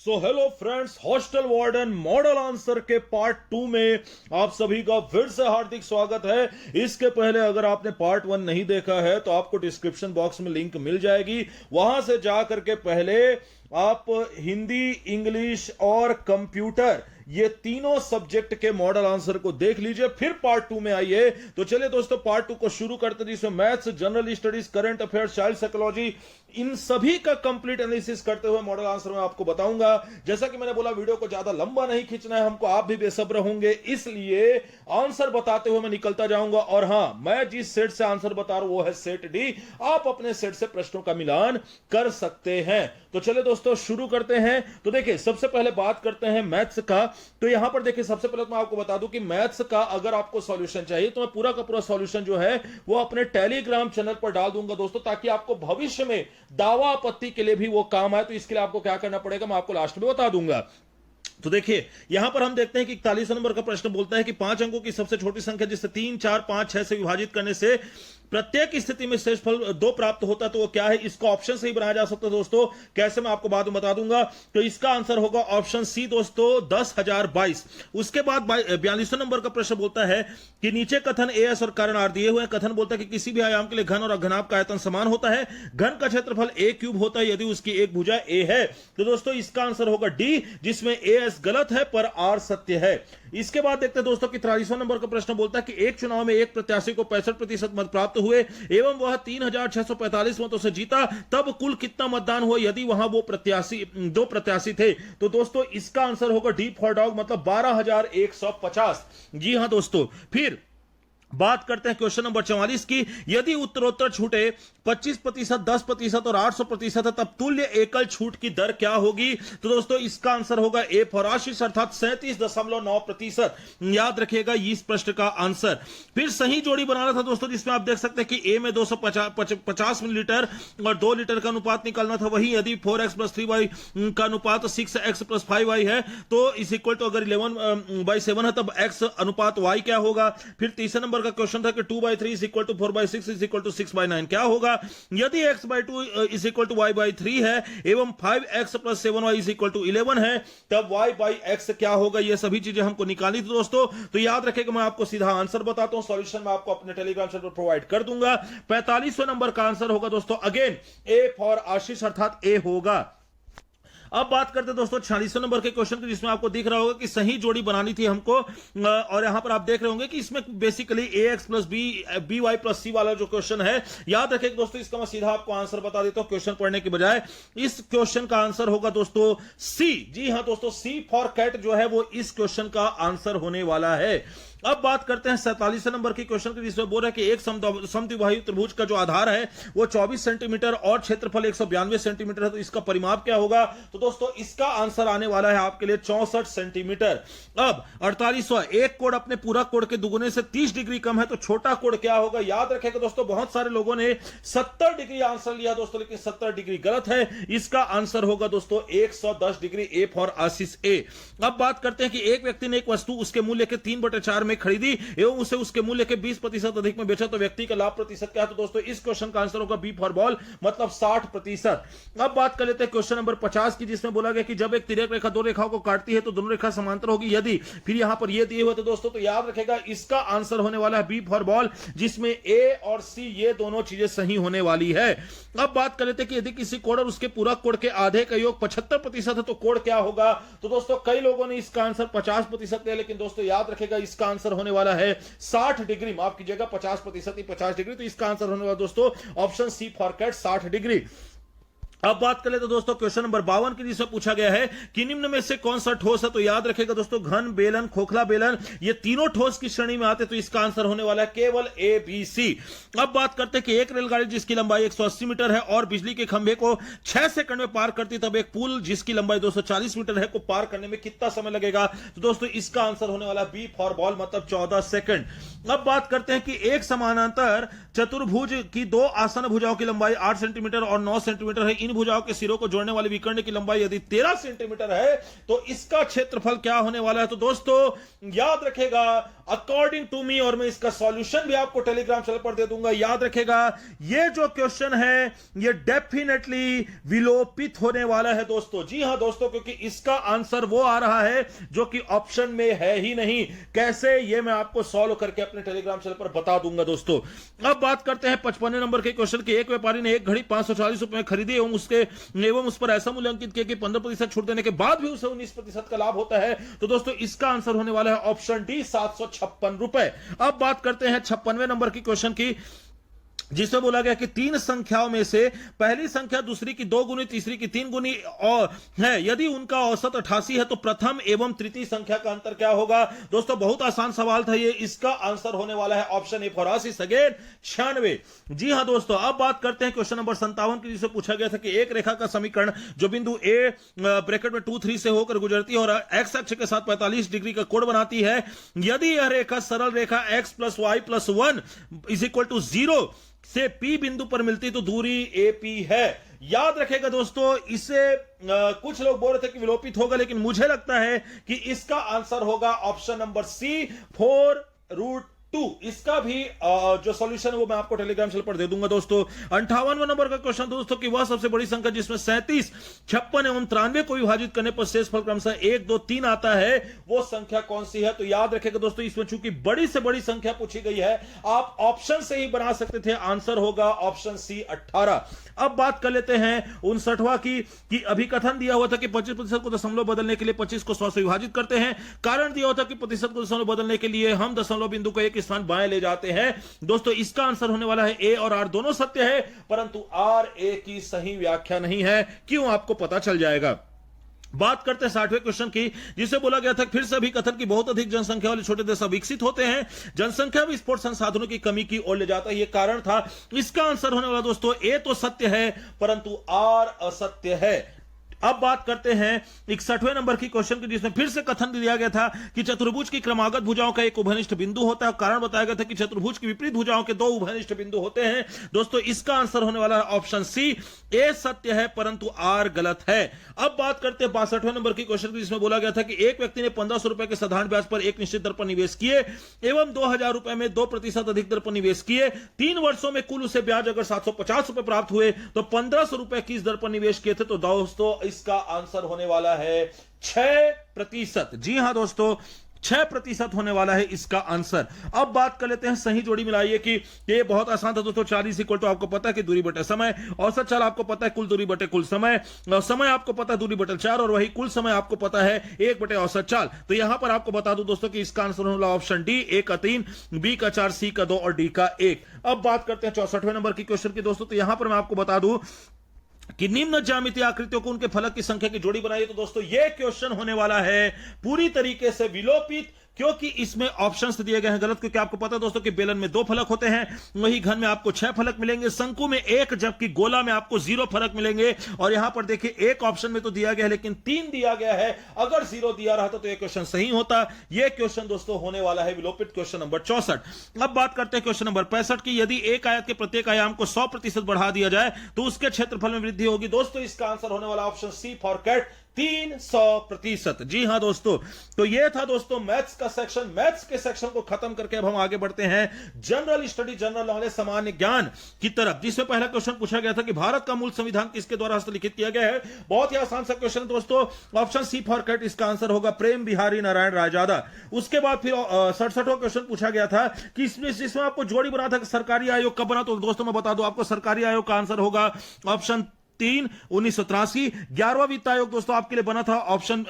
So hello friends, hostel warden model answer के part 2 में आप सभी का फिर से हार्दिक स्वागत है। इसके पहले अगर आपने पार्ट 1 नहीं देखा है तो आपको डिस्क्रिप्शन बॉक्स में लिंक मिल जाएगी, वहां से जा करके पहले आप हिंदी, इंग्लिश और कंप्यूटर ये तीनों सब्जेक्ट के मॉडल आंसर को देख लीजिए, फिर पार्ट 2 में आइए। तो चलिए दोस्तों, पार्ट 2 को शुरू करते हैं, जिसमें maths, general studies, current affairs, child psychology, इन सभी का कंप्लीट एनालिसिस करते हुए मॉडल आंसर में आपको बताऊंगा। जैसा कि मैंने बोला, वीडियो को ज्यादा लंबा नहीं खींचना है हमको, आप भी बेसब्र होंगे, इसलिए आंसर बताते हुए मैं निकलता जाऊंगा। और हां, मैं जिस सेट से आंसर बता रहा हूं वो है सेट डी। आप अपने सेट से प्रश्नों का मिलान कर सकते हैं। तो चलिए दोस्तों, शुरू करते हैं। तो देखिए, सबसे पहले बात करते हैं मैथ्स का। तो यहां पर देखिए, सबसे पहले तो मैं आपको बता दूं कि मैथ्स का अगर आपको सॉल्यूशन चाहिए तो मैं पूरा का पूरा सॉल्यूशन जो है वो अपने टेलीग्राम चैनल पर डाल दूंगा दोस्तों, ताकि आपको भविष्य में दावा आपत्ति के लिए भी वो काम आए। तो इसके लिए आपको क्या करना पड़ेगा मैं आपको लास्ट में बता दूंगा। तो देखिए, यहां पर हम देखते हैं कि 41 नंबर का प्रश्न बोलता है कि 5 अंकों की सबसे छोटी संख्या जिसे 3, 4, 5, 6 से विभाजित करने से प्रत्येक स्थिति में शेषफल 2 प्राप्त होता है, तो वो क्या है? इसका ऑप्शन से ही बनाया जा सकता है दोस्तों। कैसे, मैं आपको बाद में बता दूंगा। तो इसका आंसर होगा ऑप्शन सी दोस्तों, 10,022। उसके बाद 42 नंबर का प्रश्न बोलता है कि नीचे कथन ए, एस और कारण आर दिए हुए हैं। कथन बोलता है कि किसी भी आयाम के लिए घन और अघनाभ का आयतन समान होता है। घन का क्षेत्रफल ए क्यूब होता है यदि उसकी एक भुजा ए है। तो दोस्तों इसका आंसर होगा डी, जिसमें ए एस गलत है पर आर सत्य है। इसके बाद देखते हैं दोस्तों कि 43वां नंबर का प्रश्न बोलता है कि एक चुनाव में एक प्रत्याशी को 65% मत प्राप्त हुए एवं वह 3,645 मतों से जीता, तब कुल कितना मतदान हुआ यदि वहां वो दो प्रत्याशी थे? तो दोस्तों इसका आंसर होगा डी फॉर डॉग, मतलब 12,150। जी हां दोस्तों। फिर बात करते हैं क्वेश्चन नंबर 44 की। यदि उत्तरोत्तर छूटे 25%, 10% और 800% है, तब तुल्य एकल छूट की दर क्या होगी? तो दोस्तों इसका आंसर होगा ए फॉर आशीष, अर्थात 37.9%। याद रखिएगा इस प्रश्न का आंसर। फिर सही जोड़ी बनाना था दोस्तों, जिसमें आप देख सकते हैं कि ए में 250 मिलीलीटर और 2 लीटर का अनुपात निकालना था। वही यदि 4x + 3y का अनुपात 6x + 5y है, तो इस इक्वल टू अगर 11/7 है, तब x अनुपात y क्या होगा? फिर तीसरे नंबर का क्वेश्चन था कि 2/3 = 4/6 = 6/9 क्या होगा? यदि x/2 = y/3 है एवं 5x + 7y = 11 है, तब y/x क्या होगा? ये सभी चीजें हमको निकालनी थी दोस्तों। तो याद रखें, मैं आपको सीधा आंसर बताता हूं, सॉल्यूशन मैं आपको अपने टेलीग्राम चैनल पर प्रोवाइड कर दूंगा। 45वें नंबर का आंसर होगा दोस्तों अगेन ए फॉर आशीष, अर्थात ए होगा। अब बात करते हैं दोस्तों 46वें नंबर के क्वेश्चन की, जिसमें आपको दिख रहा होगा कि सही जोड़ी बनानी थी हमको। और यहां पर आप देख रहे होंगे कि इसमें basically ax + b by + c वाला जो क्वेश्चन है, याद रखें दोस्तों, इसका मैं सीधा आपको आंसर बता देता हूं क्वेश्चन पढ़ने के बजाय। इस क्वेश्चन का आंसर होगा दोस्तों सी। जी हां दोस्तों, सी फॉर कैट जो है वो इस क्वेश्चन का आंसर होने वाला है। अब बात करते हैं 47वें नंबर के क्वेश्चन की, जिसमें बोल रहा है कि एक समद्विबाहु त्रिभुज का जो आधार है वो 24 सेंटीमीटर और क्षेत्रफल 192 सेंटीमीटर है, तो इसका परिमाप क्या होगा? तो दोस्तों इसका आंसर आने वाला है आपके लिए 64 सेंटीमीटर। अब 48वां, एक कोण अपने पूरा कोण के दुगुने से 30 डिग्री कम है, तो छोटा कोण क्या होगा? याद रखेगा दोस्तों, बहुत सारे लोगों ने 70 डिग्री आंसर लिया दोस्तों, लेकिन 70 डिग्री गलत है। इसका आंसर होगा दोस्तों 110 डिग्री, ए फॉर आशीष ए। अब बात करते हैं कि एक व्यक्ति ने एक वस्तु उसके मूल्य के 3/4 में खरीदी एवं उसे उसके मूल्य के 20% अधिक में बेचा, तो व्यक्ति का लाभ प्रतिशत क्या है? तो दोस्तों इस क्वेश्चन का आंसर होगा बी फॉर बॉल, मतलब 60%। अब बात कर लेते हैं क्वेश्चन नंबर 50 की, जिसमें बोला गया कि जब एक तिर्यक रेखा दो रेखाओं को काटती है तो दोनों रेखा समांतर होगी यदि, फिर यहां पर ये दिए हुए थे दोस्तों, तो याद रखेगा इसका आंसर होने वाला है बी फॉर बॉल, जिसमें ए और सी ये दोनों चीजें सही होने वाली है। अब बात कर लेते हैं कि यदि किसी कोण और उसके पूरा कोण के आधे का योग 75% है, तो कोण क्या होगा? तो दोस्तों कई लोगों ने इसका आंसर 50% लिया, लेकिन दोस्तों याद रखेगा इसका आंसर होने वाला है 60 डिग्री। माफ कीजिएगा, 50% ही 50 डिग्री, तो इसका आंसर होने वाला दोस्तों option C for cat, 60 degree. अब बात कर ले तो दोस्तों क्वेश्चन नंबर 52 की, जिसमें पूछा गया है कि निम्न में से कौन सा ठोस है? तो याद रखेगा दोस्तों, घन, बेलन, खोखला बेलन, ये तीनों ठोस की श्रेणी में आते, तो इसका आंसर होने वाला है केवल ए, बी, सी। अब बात करते हैं कि एक रेलगाड़ी जिसकी लंबाई 180 मीटर है और बिजली के खंभे को 6 सेकंड में पार करती, तब एक पुल जिसकी लंबाई 240 मीटर है को पार करने में कितना समय लगेगा? तो दोस्तों इसका आंसर होने वाला बी फॉर बॉल, मतलब 14 सेकंड। अब बात करते हैं कि एक समानांतर चतुर्भुज की 2 आसन भुजाओं की लंबाई 8 सेंटीमीटर और 9 सेंटीमीटर है, तीन भुजाओं के सिरों को जोड़ने वाली विकर्ण की लंबाई यदि 13 सेंटीमीटर है तो इसका क्षेत्रफल क्या होने वाला है? तो दोस्तों याद रखेगा, अकॉर्डिंग टू मी, और मैं इसका सॉल्यूशन भी आपको टेलीग्राम चैनल पर दे दूंगा, याद रखेगा ये जो क्वेश्चन है ये डेफिनेटली विलोपित होने वाला है दोस्तों। जी हां दोस्तों, क्योंकि इसका आंसर वो आ रहा है जो कि ऑप्शन में है ही नहीं। कैसे, ये मैं आपको सॉल्व करके अपने टेलीग्राम चैनल पर बता दूंगा दोस्तों। अब बात करते हैं 55 नंबर के क्वेश्चन की। एक व्यापारी ने एक घड़ी 540 रुपए में खरीदी एवं उस पर ऐसा मूल्यांकित किया कि 15% छूट देने के बाद भी उसे 19% का लाभ होता है। तो दोस्तों इसका आंसर होने वाला है ऑप्शन डी, 756 रुपए। अब बात करते हैं 56वें नंबर की क्वेश्चन की, जिसमें बोला गया कि तीन संख्याओं में से पहली संख्या दूसरी की 2 गुनी, तीसरी की 3 गुनी और है, यदि उनका औसत 88 है तो प्रथम एवं तृतीय संख्या का अंतर क्या होगा? दोस्तों बहुत आसान सवाल था ये, इसका आंसर होने वाला है ऑप्शन ए, 84 अगेन 96। जी हां दोस्तों, अब बात करते हैं क्वेश्चन नंबर 57 की, जिसे पूछा गया था कि एक रेखा का समीकरण जो बिंदु ए ब्रैकेट में 2 3 से होकर गुजरती है और एक्स अक्ष के साथ 45 डिग्री का कोण बनाती है, यदि यह रेखा सरल रेखा x + y + 1 = 0 से P बिंदु पर मिलती तो दूरी AP है। याद रखेगा दोस्तों, इसे कुछ लोग बोल रहे थे कि विलोपित होगा, लेकिन मुझे लगता है कि इसका आंसर होगा ऑप्शन नंबर सी, 4√2। इसका भी जो सॉल्यूशन है वो मैं आपको टेलीग्राम चैनल पर दे दूंगा दोस्तों। 58वां नंबर का क्वेश्चन दोस्तों कि वह सबसे बड़ी संख्या जिसमें 37, 56 एवं 93 को विभाजित करने पर शेष फल क्रमशः 1, 2, 3 आता है, वो संख्या कौन सी है? तो याद रखेगा दोस्तों, इसमें चूंकि बड़ी से बड़ी संख्या पूछी गई है, आप ऑप्शन से ही बना सकते थे। आंसर होगा ऑप्शन सी, 18। अब बात कर लेते हैं 59वां की, कि अभिकथन दिया हुआ था कि 25% को दशमलव बदलने के लिए 25 को 100 से विभाजित करते हैं। कारण दिया हुआ था कि प्रतिशत को दशमलव बदलने के लिए हम दशमलव बिंदु को एक स्थान बाएं ले जाते हैं। दोस्तों इसका आंसर होने वाला है ए और आर दोनों सत्य है, परंतु आर ए की सही व्याख्या नहीं है। क्यों, आपको पता चल जाएगा। बात करते हैं 60वें क्वेश्चन की, जिसे बोला गया था फिर से भी कथन की बहुत अधिक जनसंख्या वाले छोटे देश विकसित होते हैं, जनसंख्या विस्फोट संसाधनों की कमी की ओर ले जाता है, यह कारण था। इसका आंसर होने वाला दोस्तों ए तो सत्य है परंतु आर असत्य है। अब बात करते हैं 61वें नंबर की क्वेश्चन की, जिसमें फिर से कथन दिया गया था कि चतुर्भुज की क्रमागत भुजाओं का एक उभयनिष्ठ बिंदु होता है। कारण बताया गया था कि चतुर्भुज की विपरीत भुजाओं के 2 उभयनिष्ठ बिंदु होते हैं। दोस्तों इसका आंसर होने वाला है ऑप्शन सी, ए सत्य है परंतु आर गलत है। अब बात करते हैं 62वें नंबर की क्वेश्चन की, जिसमें बोला गया था कि एक व्यक्ति ने 1500 रुपए के साधारण ब्याज पर एक निश्चित दर पर निवेश किए एवं 2000 रुपए में 2% अधिक दर पर निवेश किए। 3 वर्षों में कुल उसे ब्याज अगर 750 रुपए प्राप्त हुए तो 1500 रुपए किस दर पर निवेश किए थे? तो दोस्तों इसका आंसर होने वाला है 6%। जी हां दोस्तों, 6% होने वाला है इसका आंसर। अब बात कर लेते हैं सही जोड़ी मिलाइए की। ये बहुत आसान था दोस्तों। 40 इक्वल टू आपको पता है कि दूरी बटे समय, औसत चाल आपको पता है कुल दूरी बटे कुल समय, समय आपको पता है दूरी बटे 4, और वही कुल समय आपको पता है 1 बटे औसत चाल। तो यहां पर आपको बता दूं दोस्तों कि इसका आंसर होने वाला ऑप्शन डी, ए का 3, बी का 4, सी का 2 और डी का 1। अब बात करते हैं 64वें नंबर की क्वेश्चन की दोस्तों। तो यहां पर मैं आपको बता दूं कि निम्न ज्यामितीय आकृतियों को उनके फलक की संख्या की जोड़ी बनाइए। तो दोस्तों यह क्वेश्चन होने वाला है पूरी तरीके से विलोपित, क्योंकि इसमें ऑप्शंस दिए गए हैं गलत। क्योंकि आपको पता है दोस्तों कि बेलन में 2 फलक होते हैं, वही घन में आपको 6 फलक मिलेंगे, शंकु में 1, जबकि गोला में आपको 0 फलक मिलेंगे। और यहां पर देखिए एक ऑप्शन में तो दिया गया है लेकिन 3 दिया गया है। अगर 0 दिया रहता तो यह क्वेश्चन सही होता। यह क्वेश्चन दोस्तों होने वाला है विलोपित, क्वेश्चन नंबर 64। अब बात करते हैं क्वेश्चन नंबर 65 की। यदि एक आयत के प्रत्येक आयाम को 100% बढ़ा दिया जाए तो उसके क्षेत्रफल में वृद्धि होगी। दोस्तों इसका आंसर होने वाला ऑप्शन सी, फॉर कैट, 300%। जी हां दोस्तों, तो यह था दोस्तों मैथ्स का सेक्शन। मैथ्स के सेक्शन को खत्म करके अब हम आगे बढ़ते हैं जनरल स्टडी, जनरल नॉलेज, सामान्य ज्ञान की तरफ, जिसमें पहला क्वेश्चन पूछा गया था कि भारत का मूल संविधान किसके द्वारा हस्तलिखित किया गया है। बहुत ही आसान सा क्वेश्चन दोस्तों। ऑप्शन सी, फॉर कैट, इसका आंसर होगा प्रेम बिहारी नारायण रायजादा। उसके बाद फिर 67वां क्वेश्चन पूछा गया था कि जिसमें आपको जोड़ी बना था कि सरकारी आयोग कब बना। तो दोस्तों मैं बता दूं आपको, सरकारी आयोग का आंसर होगा ऑप्शन 3, 1983। 11वां वित्त आयोग दोस्तों आपके लिए बना था ऑप्शन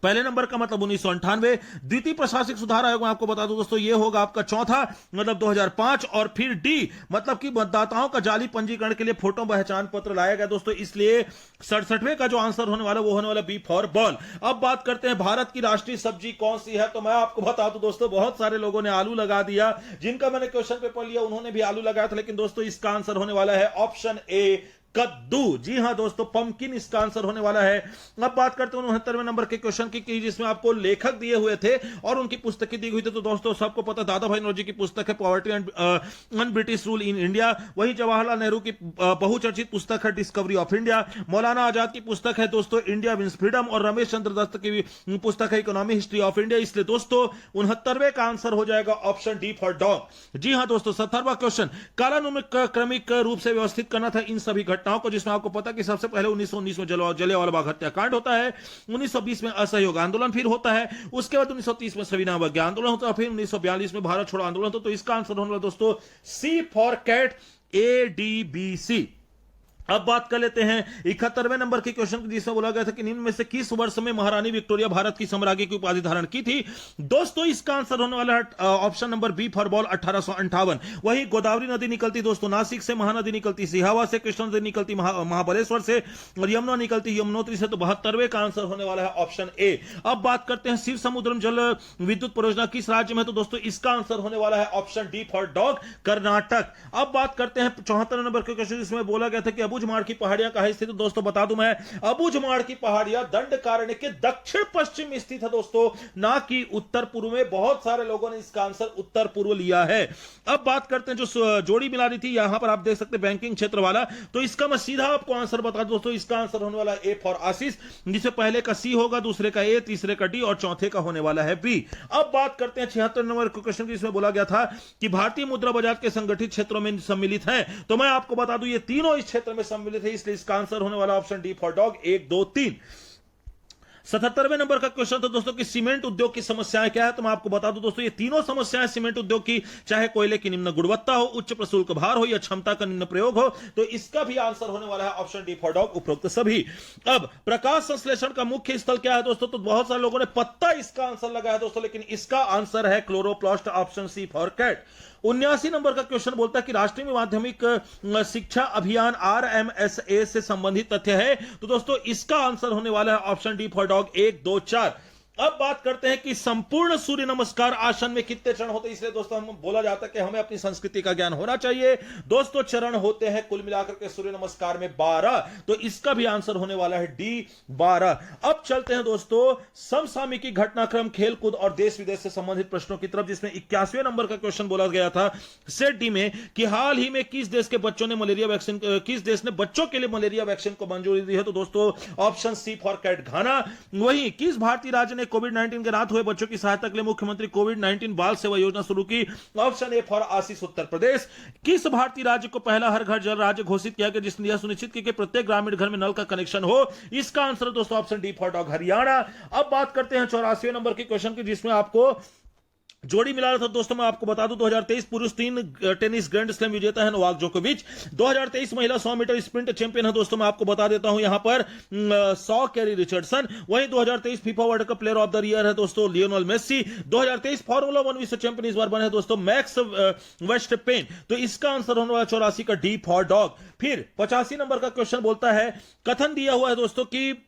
पहले नंबर का मतलब 1998। द्वितीय प्रशासनिक सुधार आयोग में आपको बता दूं दोस्तों ये होगा आपका चौथा, मतलब 2005। और फिर डी मतलब कि मतदाताओं का जाली पंजीकरण के लिए फोटो पहचान पत्र लाया गया दोस्तों, इसलिए 67वें का जो आंसर होने वाला वो होने वाला बी फॉर बॉल। अब बात करते हैं भारत की राष्ट्रीय सब्जी कौन सी है। तो मैं आपको बता दूं दोस्तों, बहुत सारे लोगों ने आलू लगा दिया, जिनका मैंने क्वेश्चन पेपर लिया उन्होंने भी आलू लगाया था, लेकिन दोस्तों इसका आंसर होने वाला है ऑप्शन ए, कद्दू। जी हां दोस्तों, पंपकिन इसका आंसर होने वाला है। अब बात करते हैं 69वें नंबर के क्वेश्चन की, जिसमें आपको लेखक दिए हुए थे और उनकी पुस्तकें दी हुई थी। तो दोस्तों सबको पता, दादा भाई नौरोजी की पुस्तक है poverty and British rule in India. वहीं जवाहरलाल नेहरू की बहुचर्चित पुस्तक है discovery of India. Maulana Azad की पुस्तक है दोस्तों इंडिया विंस फ्रीडम, और रमेश चंद्र दत्त की पुस्तक है इकोनॉमी हिस्ट्री ऑफ इंडिया। इसलिए दोस्तों 69वें का आंसर हो जाएगा ऑप्शन डी फॉर डॉग। जी हां दोस्तों, 70वां क्वेश्चन, कालानुक्रमिक क्रमिक रूप से व्यवस्थित करना था इन सभी घटनाओं को, जिसमें आपको पता कि सबसे पहले 1919 में जलियांवाला बाग हत्याकांड होता है, 1920 में असहयोग आंदोलन फिर होता है, उसके बाद 1930 में सविनय अवज्ञा आंदोलन होता है, फिर 1942 में भारत छोड़ो आंदोलन होता है। तो इसका आंसर होने वाला दोस्तों सी फॉर कैट, ADBC। अब बात कर लेते हैं 71वें नंबर के क्वेश्चन, जिसमें बोला गया था कि निम्न में से किस वर्ष में महारानी विक्टोरिया भारत की साम्राज्ञी की उपाधि धारण की थी। दोस्तों इसका आंसर होने वाला है option number B for ball, 1858। वही गोदावरी नदी निकलती दोस्तों नासिक से, महानदी निकलती सिहावा से, कृष्णा नदी निकलती महाबलेश्वर से, और यमुना निकलती यमुनोत्री से। तो 72वें का आंसर होने वाला है ऑप्शन ए। अब बात करते हैं शिव समुद्रम जल विद्युत परियोजना किस राज्य में, तो दोस्तों इसका आंसर होने वाला है option D for dog, Karnataka. अब बात करते हैं 74 नंबर के क्वेश्चन, जिसमें बोला गया था कि अबुझमाड़ की पहाड़ियां कहां स्थित है। दोस्तों बता दूं मैं, अबुझमाड़ की पहाड़ियां दंडकारण्य के दक्षिण पश्चिम में स्थित है दोस्तों, ना कि उत्तर पूर्व में। बहुत सारे लोगों ने इसका आंसर उत्तर पूर्व लिया है। अब बात करते हैं जो जोड़ी मिला रही थी, यहां पर आप देख सकते हैं बैंकिंग क्षेत्र वाला, तो इसका मैं सीधा आपको आंसर बता दूं दोस्तों, इसका आंसर होने वाला ए फॉर आशीष, जिसमें पहले का सी होगा, दूसरे का ए, तीसरे का डी और चौथे का होने वाला है बी। अब बात करते हैं 76 नंबर क्वेश्चन की, जिसमें बोला गया था कि भारतीय मुद्रा बाजार के संगठित क्षेत्रों में सम्मिलित है। तो मैं आपको बता दूं ये तीनों इस क्षेत्र में सम्मिलित है, इसलिए इसका आंसर होने वाला ऑप्शन डी फॉर डॉग, 1, 2, 3। 77वें नंबर का क्वेश्चन था दोस्तों कि सीमेंट उद्योग की समस्याएं क्या है। तो मैं आपको बता दूं दोस्तों, ये तीनों समस्याएं सीमेंट उद्योग की, चाहे कोयले की निम्न गुणवत्ता हो, उच्च प्रशुल्क भार हो, या क्षमता का निम्न प्रयोग हो, तो इसका भी आंसर होने वाला है ऑप्शन डी फॉर डॉग, उपरोक्त सभी। अब प्रकाश संश्लेषण का मुख्य स्थल क्या है दोस्तों, तो बहुत सारे लोगों ने पत्ता इसका आंसर लगाया दोस्तों, लेकिन इसका आंसर है chloroplast, option C for cat. 79 number का क्वेश्चन बोलता है कि राष्ट्रीय माध्यमिक शिक्षा अभियान RMSA से संबंधित तथ्य है। तो दोस्तों इसका आंसर होने वाला है ऑप्शन डी फॉर डॉग, 1, 2, 4। अब बात करते हैं कि संपूर्ण सूर्य नमस्कार आसन में कितने चरण होते हैं। इसलिए दोस्तों हम बोला जाता है कि हमें अपनी संस्कृति का ज्ञान होना चाहिए। दोस्तों चरण होते हैं कुल मिलाकर के सूर्य नमस्कार में 12, तो इसका भी आंसर होने वाला है डी, 12। अब चलते हैं दोस्तों समसामयिकी, घटनाक्रम, खेलकूद और देश विदेश से संबंधित प्रश्नों की तरफ, जिसमें 81वें नंबर का क्वेश्चन बोला गया था सेट डी में कि हाल ही में किस देश के बच्चों ने मलेरिया वैक्सीन, किस देश ने बच्चों के लिए मलेरिया वैक्सीन को मंजूरी दी है। तो दोस्तों ऑप्शन सी फॉर कैट, घाना। वहीं किस भारतीय राज्य ने कोविड-19 के राहत हुए बच्चों की सहायता के लिए मुख्यमंत्री कोविड-19 बाल सेवा योजना शुरू की। ऑप्शन ए फॉर आशीष, उत्तर प्रदेश। किस भारतीय राज्य को पहला हर घर जल राज्य घोषित किया गया, जिसने यह सुनिश्चित किया कि प्रत्येक ग्रामीण घर में नल का कनेक्शन हो। इसका आंसर दोस्तों option D for dog, Haryana. अब बात करते हैं 84वें नंबर के क्वेश्चन की, जिसमें आपको जोड़ी मिला रहा था दोस्तों। मैं आपको बता दूं 2023 पुरुष 3 टेनिस ग्रैंड स्लैम विजेता है नोवाक जोकोविच। 2023 महिला 100 मीटर स्प्रिंट चैंपियन है दोस्तों, मैं आपको बता देता हूं यहां पर 100 कैरी रिचर्डसन। वहीं 2023 FIFA world cup player of the year है दोस्तों लियोनेल मेसी। 2023 फार्मूला 1 विश्व चैंपियन इस बार बने दोस्तों मैक्स वर्स्टपेन। तो इसका आंसर होने वाला 84 का डी फॉर डॉग। फिर 85 नंबर का क्वेश्चन बोलता है, कथन दिया हुआ है दोस्तों कि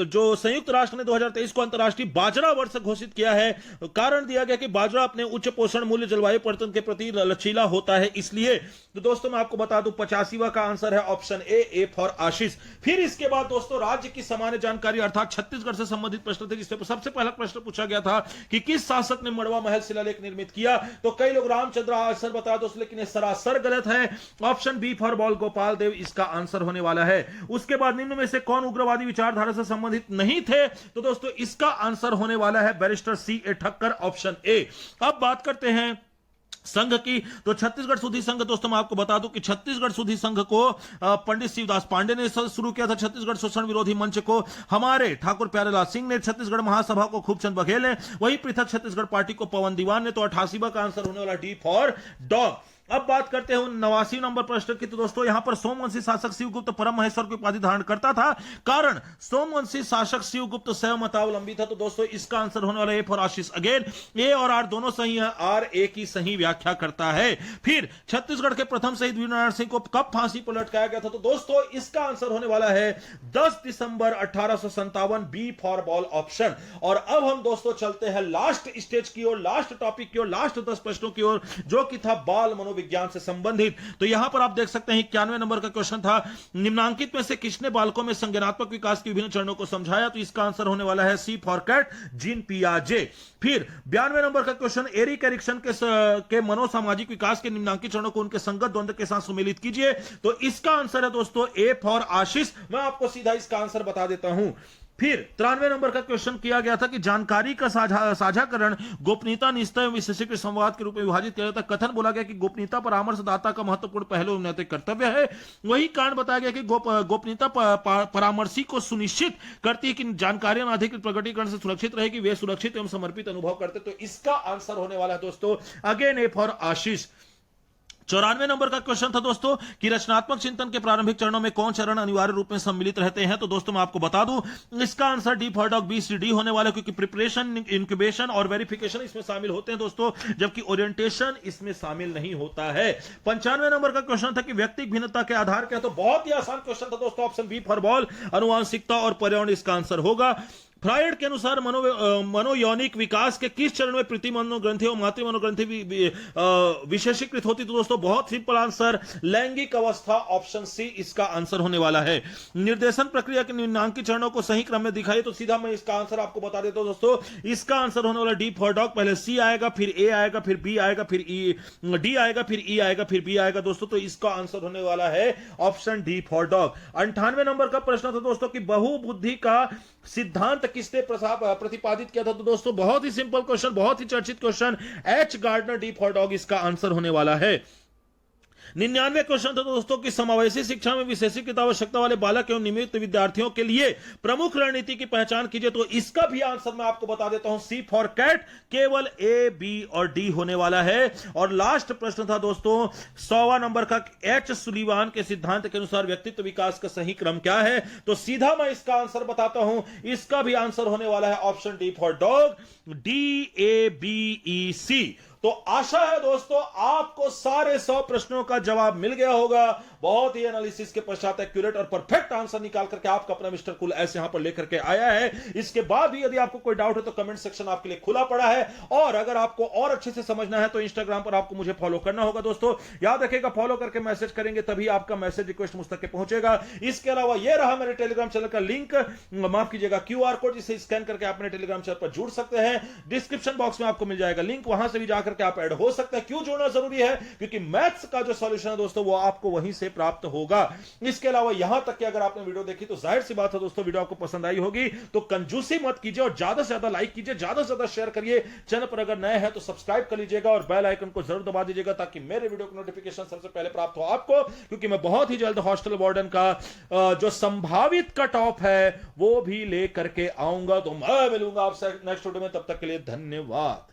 जो संयुक्त राष्ट्र ने 2023 को अंतर्राष्ट्रीय बाजरा वर्ष घोषित किया है। कारण दिया गया कि बाजरा अपने उच्च पोषण मूल्य, जलवायु परिवर्तन के प्रति लचीला होता है, इसलिए। तो दोस्तों मैं आपको बता दूं 85वां का आंसर है ऑप्शन ए फॉर आशीष। फिर इसके बाद दोस्तों राज्य की सामान्य जानकारी अर्थात छत्तीसगढ़ से संबंधित प्रश्न थे, जिसमें सबसे पहला प्रश्न पूछा गया था कि किस शासक ने मड़वा महल शिलालेख निर्मित किया। तो कई लोग रामचंद्र आंसर बता दोस्तों, लेकिन यह सरासर गलत है। Option B for ball Gopal Dev इसका आंसर होने वाला है। उसके बाद निम्न में से कौन उग्रवादी विचारधारा से संबंधित नहीं थे। तो दोस्तों इसका आंसर होने वाला है barrister C.A. Thakkar, option A. अब बात करते हैं संघ की, तो छत्तीसगढ़ सुधी संघ दोस्तों मैं आपको बता दूं कि छत्तीसगढ़ सुधी संघ को पंडित शिवदास पांडे ने शुरू किया था। छत्तीसगढ़ शोषण विरोधी मंच को हमारे ठाकुर प्यारेलाल सिंह ने, छत्तीसगढ़ महासभा को खूबचंद बघेल ने, वही पृथक छत्तीसगढ़ पार्टी को पवन दीवान ने। तो 88वां का आंसर होने वाला डी फॉर डॉग। अब बात करते हैं 89 नंबर प्रश्न की, तो दोस्तों यहां पर सोमवंशी शासक शिवगुप्त परम महेश्वर की उपाधि धारण करता था। कारण सोमवंशी शासक शिवगुप्त शैव मतावलंबी था। तो दोस्तों इसका आंसर होने वाला ए फॉर आशीष। अगेन ए और आर दोनों सही है, आर ए की सही व्याख्या करता है। फिर छत्तीसगढ़ के प्रथम शहीद वीरनारायण सिंह को कब फांसी पर लटकाया गया था। तो दोस्तों इसका आंसर होने वाला है 10 दिसंबर 1857, बी फॉर बॉल, ऑप्शन। और अब हम दोस्तों चलते हैं लास्ट स्टेज की ओर, लास्ट टॉपिक की ओर, लास्ट 10 प्रश्नों की ओर, जो कि था बाल मनोविज्ञान से संबंधित। तो यहां पर आप देख सकते हैं 91 नंबर का क्वेश्चन था, निम्नांकित में से किसने बालकों में संज्ञानात्मक विकास के विभिन्न चरणों को समझाया? तो इसका आंसर होने वाला है सी फॉर कैट, जीन पियाजे। फिर 92 नंबर का क्वेश्चन, एरिक एरिक्सन के मनोसामाजिक विकास के निम्नांकित चरणों को उनके संगत द्वंद्व के साथ सुमेलित कीजिए। तो इसका आंसर है दोस्तों ए फॉर आशीष। मैं आपको सीधा इसका आंसर बता देता हूं। फिर 93 नंबर का क्वेश्चन किया गया था कि जानकारी का साझाकरण गोपनीयता, निष्ठा एवं विशेषीकृत संवाद के रूप में विभाजित किया जाता है। कथन बोला गया कि गोपनीयता परामर्शदाता का महत्वपूर्ण पहलू नैतिक कर्तव्य है। वही कारण बताया गया कि गोपनीयता परामर्शी को सुनिश्चित करती है कि जानकारियां अनाधिकृत प्रकटीकरण से सुरक्षित रहेगी, वे सुरक्षित एवं समर्पित अनुभव करते। तो इसका आंसर होने वाला है दोस्तों again A for Ashish. 94 number का क्वेश्चन था दोस्तों कि रचनात्मक चिंतन के प्रारंभिक चरणों में कौन चरण अनिवार्य रूप में सम्मिलित रहते हैं? तो दोस्तों मैं आपको बता दूं, इसका answer D for dog, B C D होने वाला है, क्योंकि प्रिपरेशन, इंक्यूबेशन और वेरिफिकेशन इसमें शामिल होते हैं दोस्तों, जबकि ओरिएंटेशन इसमें शामिल नहीं होता है। 95 नंबर का क्वेश्चन था कि व्यक्तिगत भिन्नता के आधार क्या? तो बहुत ही आसान क्वेश्चन था दोस्तों, ऑप्शन बी फॉर बॉल, अनुवांशिकता और पर्यावरण इसका आंसर होगा। फ्रायड के अनुसार मनोयौनिक विकास के किस चरण में प्रति मनोग्रंथि और मातृ मनोग्रंथि विशेषीकृत होती? तो दोस्तों बहुत सिंपल आंसर, लैंगिक अवस्था, ऑप्शन सी इसका आंसर होने वाला है। निर्देशन प्रक्रिया के निम्नांकित चरणों को सही क्रम में दिखाइए। तो सीधा मैं इसका आंसर आपको बता देता हूं दोस्तों, इसका आंसर होने वाला डी फॉर डॉग। पहले सी आएगा, फिर ए आएगा, फिर बी आएगा, फिर डी आएगा, फिर ई आएगा, फिर बी आएगा दोस्तों। तो इसका आंसर होने वाला है option D for dog. 98 number का प्रश्न था दोस्तों कि बहुबुद्धि का सिद्धांत किसने प्रतिपादित किया था? तो दोस्तों बहुत ही सिंपल क्वेश्चन, बहुत ही चर्चित question, H Gardner, D for dog इसका आंसर होने वाला है। 99 क्वेश्चन था दोस्तों कि समावेशी शिक्षा में विशेषीकृत आवश्यकता वाले बालक एवं नियमित विद्यार्थियों के लिए प्रमुख रणनीति की पहचान कीजिए। तो इसका भी आंसर मैं आपको बता देता हूं, सी फॉर कैट, केवल ए, बी और डी होने वाला है। और लास्ट प्रश्न था दोस्तों 100वां नंबर का, एच सुलीवान के सिद्धांत के अनुसार व्यक्तित्व विकास का सही क्रम क्या है? तो सीधा मैं इसका आंसर बताता हूं, इसका भी आंसर होने वाला है option D for dog, D A B E C. तो आशा है दोस्तों आपको सारे 100 प्रश्नों का जवाब मिल गया होगा। बहुत ही एनालिसिस के पश्चात एक्यूरेट और परफेक्ट आंसर निकाल करके आपका अपना मिस्टर कूल ऐसे यहां पर लेकर के आया है। इसके बाद भी यदि आपको कोई डाउट है तो कमेंट सेक्शन आपके लिए खुला पड़ा है, और अगर आपको और अच्छे से समझना है तो इंस्टाग्राम पर आपको मुझे फॉलो करना होगा दोस्तों। याद रखिएगा, फॉलो करके मैसेज करेंगे तभी आपका मैसेज रिक्वेस्ट मुझ तक पहुंचेगा। इसके अलावा यह रहा मेरे टेलीग्राम चैनल का लिंक, माफ कीजिएगा क्यूआर कोड, जिसे स्कैन करके आप मेरे टेलीग्राम चैनल पर जुड़ सकते हैं। डिस्क्रिप्शन बॉक्स में आपको मिल जाएगा लिंक, वहां से भी जाकर के आप ऐड हो सकते हैं। क्यों जुड़ना जरूरी है? क्योंकि मैथ्स का जो सॉल्यूशन है दोस्तों वो आपको वहीं से प्राप्त होगा। इसके अलावा यहां तक कि अगर आपने वीडियो देखी तो जाहिर सी बात है दोस्तों वीडियो आपको पसंद आई होगी, तो कंजूसी मत कीजिए और ज्यादा से ज्यादा लाइक कीजिए, ज्यादा से ज्यादा शेयर करिए। चैनल पर अगर नए हैं तो सब्सक्राइब कर लीजिएगा और बेल आइकन को जरूर दबा दीजिएगा ताकि मेरे वीडियो की नोटिफिकेशन सबसे पहले प्राप्त हो आपको, क्योंकि मैं बहुत ही जल्द हॉस्टल वार्डन का जो संभावित कट ऑफ है वो भी लेकर के आऊंगा। तो मैं मिलूंगा आपसे नेक्स्ट वीडियो में, तब तक के लिए धन्यवाद।